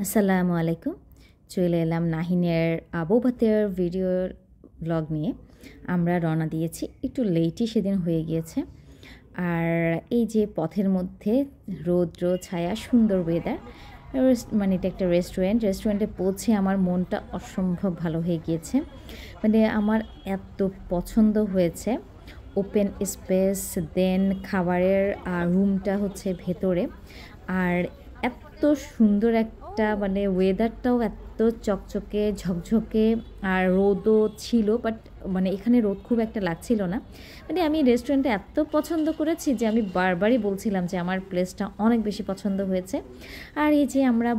আসসালামু আলাইকুম। চলে এলাম নাহিনের বৌভাতের ভিডিওর ব্লগ নিয়ে। আমরা রওনা দিয়েছি, একটু লেটই সেদিন হয়ে গিয়েছে। আর এই যে পথের মধ্যে রৌদ্র ছায়া, সুন্দর ওয়েদার, মানে এটা একটা রেস্টুরেন্টে পৌঁছে আমার মনটা অসম্ভব ভালো হয়ে গিয়েছে। মানে আমার এত পছন্দ হয়েছে। ওপেন স্পেস, দেন খাবারের রুমটা হচ্ছে ভেতরে, আর এত সুন্দর একটা মানে ওয়েদারটাও এত চকচকে ঝকঝকে, আর রোদও ছিল, বাট মানে এখানে রোদ খুব একটা লাগছিল না। মানে আমি রেস্টুরেন্টে এত পছন্দ করেছি যে আমি বারবারই বলছিলাম যে আমার প্লেসটা অনেক বেশি পছন্দ হয়েছে। আর এই যে আমরা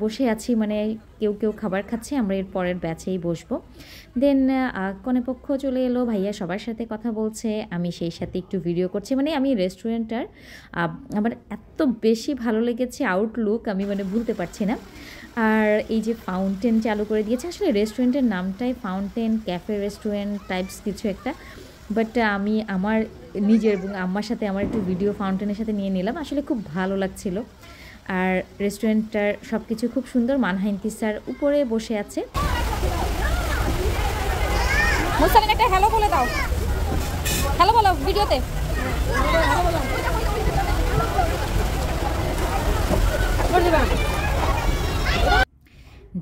বসে আছি, মানে কেউ কেউ খাবার খাচ্ছে, আমরা এর পরের ব্যাচেই বসবো। দেন কনেপক্ষ চলে এলো, ভাইয়া সবার সাথে কথা বলছে, আমি সেই সাথে একটু ভিডিও করছি। মানে আমি রেস্টুরেন্টটার আমার এত বেশি ভালো লেগেছে আউটলুক, আমি মানে ভুলতে পারছি না। আর এই যে ফাউন্টেন চালু করে দিয়েছে, আসলে রেস্টুরেন্টের নামটাই ফাউন্টেন ক্যাফে রেস্টুরেন্ট টাইপস কিছু একটা, বাট আমি আমার নিজের এবং আম্মার সাথে আমার একটু ভিডিও ফাউন্টেনের সাথে নিয়ে নিলাম, আসলে খুব ভালো লাগছিল। আর রেস্টুরেন্টটার সব কিছু খুব সুন্দর। মানহা ইন্তিসার উপরে বসে আছে। একটা হ্যালো বলে দাও, হ্যালো বলো ভিডিওতে।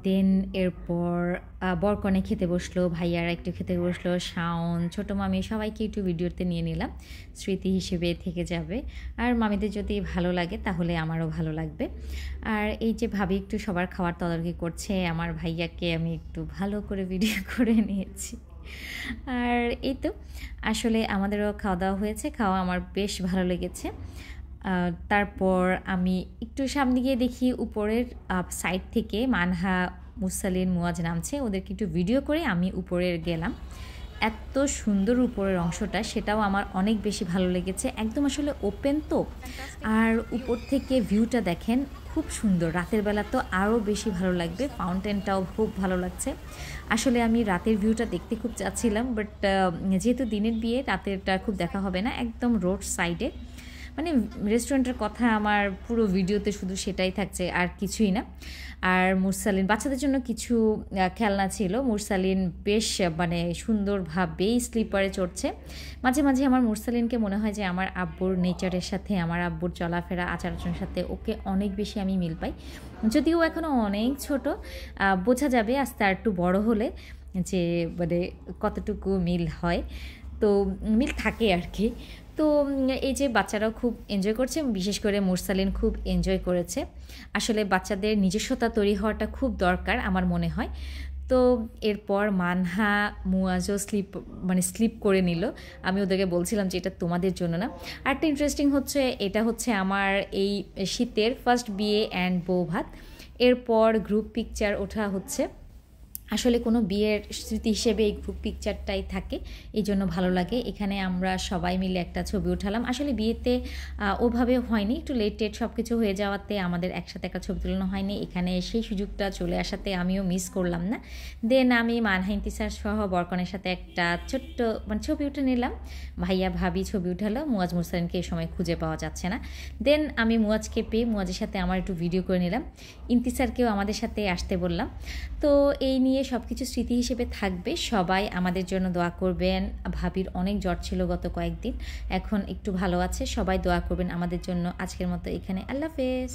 দেন এরপর বরকনে খেতে বসলো, ভাইয়ারা একটু খেতে বসলো, শাওন, ছোটো মামি, সবাইকে একটু ভিডিওতে নিয়ে নিলাম, স্মৃতি হিসেবে থেকে যাবে। আর মামিদের যদি ভালো লাগে তাহলে আমারও ভালো লাগবে। আর এই যে ভাবি একটু সবার খাবার তদারকি করছে, আমার ভাইয়াকে আমি একটু ভালো করে ভিডিও করে নিয়েছি। আর এই তো আসলে আমাদেরও খাওয়া দাওয়া হয়েছে, খাওয়া আমার বেশ ভালো লেগেছে। তারপর আমি একটু সামনে গিয়ে দেখি উপরের সাইড থেকে মানহা, মুসালিন, মুয়াজ নামছে, ওদেরকে একটু ভিডিও করে আমি উপরের গেলাম। এত সুন্দর উপরের অংশটা, সেটাও আমার অনেক বেশি ভালো লেগেছে। একদম আসলে ওপেন তো, আর উপর থেকে ভিউটা দেখেন খুব সুন্দর। রাতের বেলা তো আরও বেশি ভালো লাগবে, ফাউন্টেনটাও খুব ভালো লাগছে। আসলে আমি রাতের ভিউটা দেখতে খুব চাচ্ছিলাম, বাট যেহেতু দিনের বিয়ে, রাতেরটা খুব দেখা হবে না। একদম রোড সাইডে, মানে রেস্টুরেন্টের কথা আমার পুরো ভিডিওতে শুধু সেটাই থাকছে, আর কিছুই না। আর মুরসালিন, বাচ্চাদের জন্য কিছু খেলনা ছিল। মুরসালিন বেশ মানে সুন্দরভাবেই স্লিপারে চড়ছে। মাঝে মাঝে আমার মুরসালিনকে মনে হয় যে আমার আব্বুর নেচারের সাথে, আমার আব্বুর চলাফেরা আচার আচরণের সাথে ওকে অনেক বেশি আমি মিল পাই। যদিও এখনও অনেক ছোট, বোঝা যাবে আস্তে আর একটু বড় হলে যে মানে কতটুকু মিল হয়, তো মিল থাকে আর কি। তো এই যে বাচ্চারাও খুব এনজয় করছে, বিশেষ করে মুরসালিন খুব এনজয় করেছে। আসলে বাচ্চাদের নিজস্বতা তৈরি হওয়াটা খুব দরকার আমার মনে হয়। তো এরপর মানহা, মুয়াজও স্লিপ করে নিল। আমি ওদেরকে বলছিলাম যে এটা তোমাদের জন্য না। আরেকটা ইন্টারেস্টিং হচ্ছে, এটা হচ্ছে আমার এই শীতের ফার্স্ট বিয়ে অ্যান্ড বৌভাত। এরপর গ্রুপ পিকচার ওঠা হচ্ছে। আসলে কোনো বিয়ের স্মৃতি হিসেবে এই গ্রুপ পিকচারটাই থাকে, এই জন্য ভালো লাগে। এখানে আমরা সবাই মিলে একটা ছবি উঠালাম। আসলে বিয়েতে ওভাবে হয়নি, একটু লেট সব কিছু হয়ে যাওয়াতে আমাদের একসাথে একটা ছবি তুলানো হয়নি। এখানে সেই সুযোগটা চলে আসাতে আমিও মিস করলাম না। দেন আমি মানহা ইন্তিসার সহ বরকনের সাথে একটা ছোট্ট মানে ছবি উঠে নিলাম। ভাইয়া ভাবি ছবি উঠালো, মুয়াজ মুরসালিনকে এই সময় খুঁজে পাওয়া যাচ্ছে না। দেন আমি মুয়াজকে পেয়ে মুয়াজের সাথে আমার একটু ভিডিও করে নিলাম। ইন্তিসারকেও আমাদের সাথে আসতে বললাম। তো এই নিয়ে সব কিছু স্মৃতি হিসেবে থাকবে। সবাই আমাদের জন্য দোয়া করবেন। ভাবির অনেক জ্বর ছিল গত কয়েকদিন, এখন একটু ভালো আছে। সবাই দোয়া করবেন আমাদের জন্য। আজকের মতো এখানে, আল্লাহ হাফেজ।